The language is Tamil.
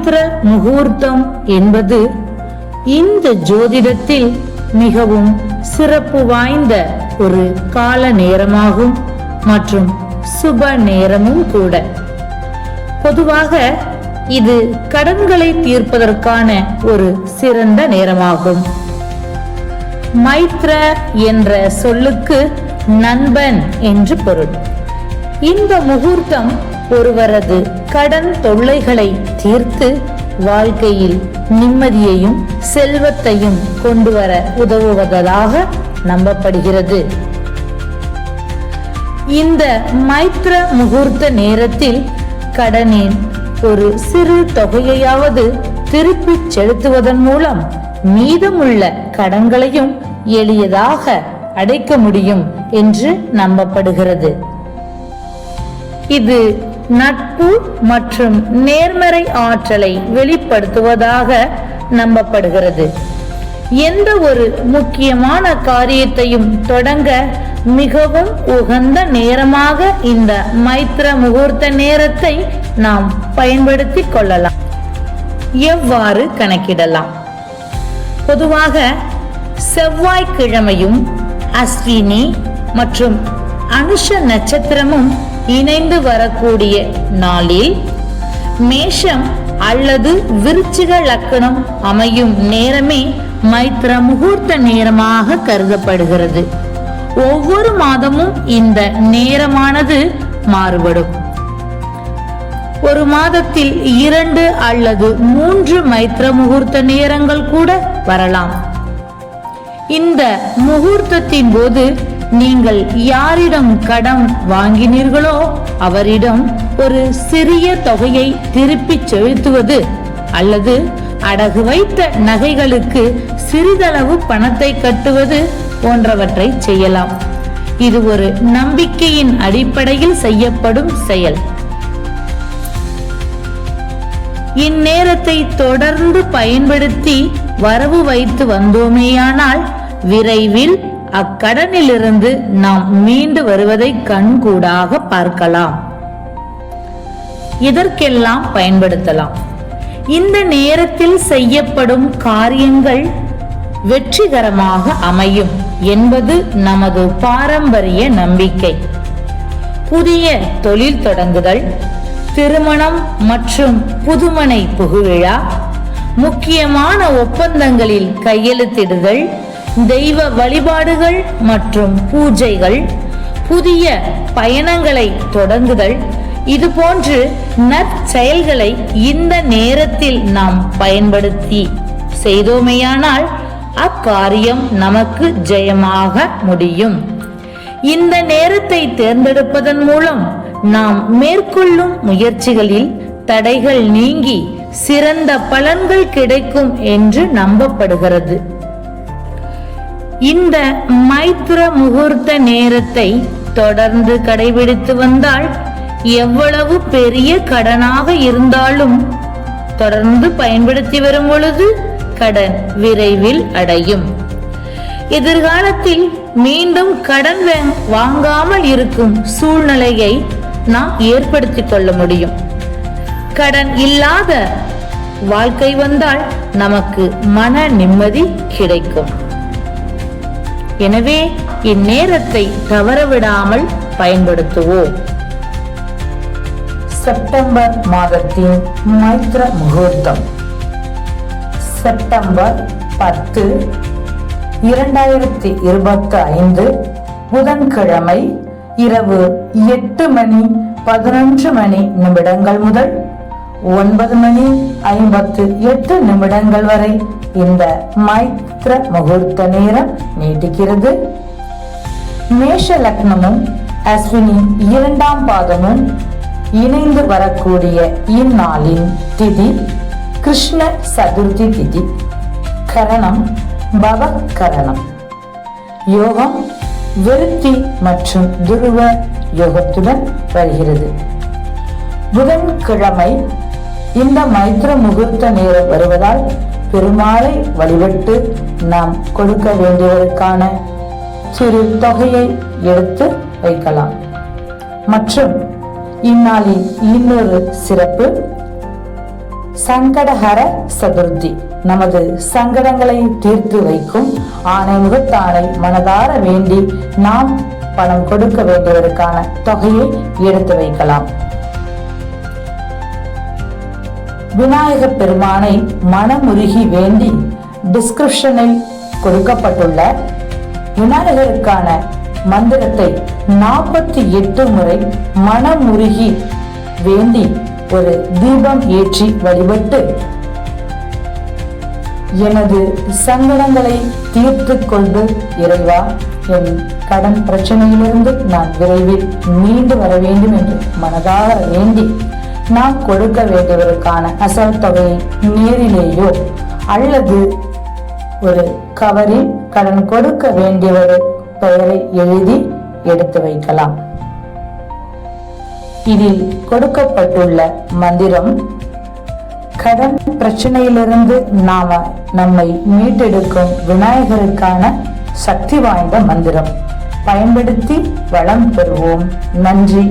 மைத்ர முகூர்த்தம் என்பது இந்த ஜோதிடத்தில் மிகவும் சிறப்பு வாய்ந்த ஒரு கால நேரமாகும் மற்றும் சுப நேரமும் கூட. பொதுவாக இது கடன்களை தீர்ப்பதற்கான ஒரு சிறந்த நேரமாகும். மைத்ர என்ற சொல்லுக்கு நண்பன் என்று பொருள். இந்த முகூர்த்தம் ஒருவரது கடன் தொல்லைகளை தீர்த்து வாழ்க்கையில் நிம்மதியையும் செல்வத்தையும் கொண்டு வர உதவுவதாக நம்பப்படுகிறது. இந்த மைத்ர முகூர்த்த நேரத்தில் கடனின் ஒரு சிறு தொகையையாவது திருப்பி செலுத்துவதன் மூலம் மீதமுள்ள கடன்களையும் எளியதாக அடைக்க முடியும் என்று நம்பப்படுகிறது. இது நட்பு மற்றும் நேர்மறை ஆற்றலை வெளிப்படுத்துவதாக நம்பப்படுகிறது. எந்த ஒரு முக்கியமான காரியத்தையும் தொடங்க மிகவும் உகந்த நேரமாக இந்த மைத்ர முகூர்த்த நேரத்தை நாம் பயன்படுத்திக் கொள்ளலாம். எவ்வாறு கணக்கிடலாம்? பொதுவாக செவ்வாய்க்கிழமையும் அஸ்வினி மற்றும் அனுஷ நட்சத்திரமும் இணைந்து வரக்கூடிய நாளில் மேஷம் அல்லது விருச்சிக லக்னம் அமையும் நேரமே மைத்ர முகூர்த்த நேரமாக கருதப்படுகிறது. ஒவ்வொரு மாதமும் இந்த நேரமானது மாறுபடும். ஒரு மாதத்தில் 2 அல்லது 3 மைத்ர முகூர்த்த நேரங்கள் கூட வரலாம். இந்த முகூர்த்தத்தின் போது நீங்கள் யாரிடம் கடன் வாங்கினீர்களோ அவரிடம் ஒரு சிறிய தொகையை திருப்பி செலுத்துவது அல்லது அடகு வைத்த நகைகளுக்கு சிறிதளவு பணத்தை கட்டுவது போன்றவற்றை செய்யலாம். இது ஒரு நம்பிக்கையின் அடிப்படையில் செய்யப்படும் செயல். இந்நேரத்தை தொடர்ந்து பயன்படுத்தி வரவு வைத்து வந்தோமேயானால் விரைவில் அக்கடனிலிருந்து நாம் மீண்டு வருவதை கண்கூடாக பார்க்கலாம். இதற்கெல்லாம் பயன்படுத்தலாம். இந்த நேரத்தில் செய்யப்படும் காரியங்கள் வெற்றிகரமாக அமையும் என்பது நமது பாரம்பரிய நம்பிக்கை. புதிய தொழில் தொடங்குதல், திருமணம் மற்றும் புதுமனை புகுவிழா, முக்கியமான ஒப்பந்தங்களில் கையெழுத்திடுதல், தெய்வ வழிபாடுகள் மற்றும் பூஜைகள், புதிய பயணங்களை தொடங்குதல், இது போன்று நற்செயல்களை இந்த நேரத்தில் நாம் பயன்படுத்தி செய்தோமேயானால் அக்காரியம் நமக்கு ஜெயமாக முடியும். இந்த நேரத்தை தேர்ந்தெடுப்பதன் மூலம் நாம் மேற்கொள்ளும் முயற்சிகளில் தடைகள் நீங்கி சிறந்த பலன்கள் கிடைக்கும் என்று நம்பப்படுகிறது. இந்த மைத்ர முகூர்த்த நேரத்தை தொடர்ந்து கடைபிடித்து வந்தால் எவ்வளவு பெரிய கடனாக இருந்தாலும் தொடர்ந்து பயன்படுத்தி வரும் பொழுது கடன் விரைவில் அடையும். எதிர்காலத்தில் மீண்டும் கடன் வாங்காமல் இருக்கும் சூழ்நிலையை நாம் ஏற்படுத்திக் கொள்ள முடியும். கடன் இல்லாத வாழ்க்கை வந்தால் நமக்கு மன நிம்மதி கிடைக்கும். எனவே இந்நேரத்தை தவறவிடாமல் பயன்படுத்துவோம். செப்டம்பர் மாதத்தின் மைத்ர முகூர்த்தம் செப்டம்பர் 10, 2025 புதன்கிழமை இரவு 8:11 முதல் 9:58 வரை இந்த மைத்ர முகூர்த்த நேரம் நீடிக்கிறது. மேஷ லக்னமும் அஸ்வினி 2ஆம் பாதமும் இணைந்து வரக்கூடிய இந்நாளின் திதி கிருஷ்ண சதுர்த்தி திதி. கரணம் பவ கரணம். யோகம் விருத்தி மற்றும் துருவ யோகத்துடன் வருகிறது. புதன்கிழமை இந்த மைத்ர முகூர்த்த நேரம் வருவதால் பெருமாளை வழிபட்டு நாம் கொடுக்க வேண்டியதற்கான சிறு தொகையை எடுத்து வைக்கலாம். மற்றும் இந்நாளில் இன்னொரு சிறப்பு, சங்கடஹர சதுர்த்தி நமது சங்கடங்களை தீர்த்து வைக்கும் ஆணைமுகத்தானை மனதார வேண்டி நாம் பணம் கொடுக்க வேண்டியதற்கான தொகையை எடுத்து வைக்கலாம். விநாயக பெருமானை மனமுருகி வேண்டி டிஸ்கிரிப்ஷனில் கொடுக்கப்பட்டுள்ள விநாயகருக்கான மந்திரத்தை 48 முறை மனமுருகி வேண்டி ஒரு தீபம் ஏற்றி வழிபட்டு எனது சங்கடங்களை தீர்த்து கொண்டு இறைவா, என் கடன் பிரச்சனையிலிருந்து நான் விரைவில் மீண்டு வர வேண்டும் என்று மனதார வேண்டி நாம் கொடுக்க வேண்டியவருக்கான அசல் தொகையை நேரிலேயோ அல்லது ஒரு கவரில் கடன் கொடுக்க வேண்டியவர் பெயரை எழுதி எடுத்து வைக்கலாம். இதில் கொடுக்கப்பட்டுள்ள மந்திரம் கடன் பிரச்சனையிலிருந்து நம்மை மீட்டெடுக்கும் விநாயகருக்கான சக்தி வாய்ந்த மந்திரம். பயன்படுத்தி வளம் பெறுவோம். நன்றி.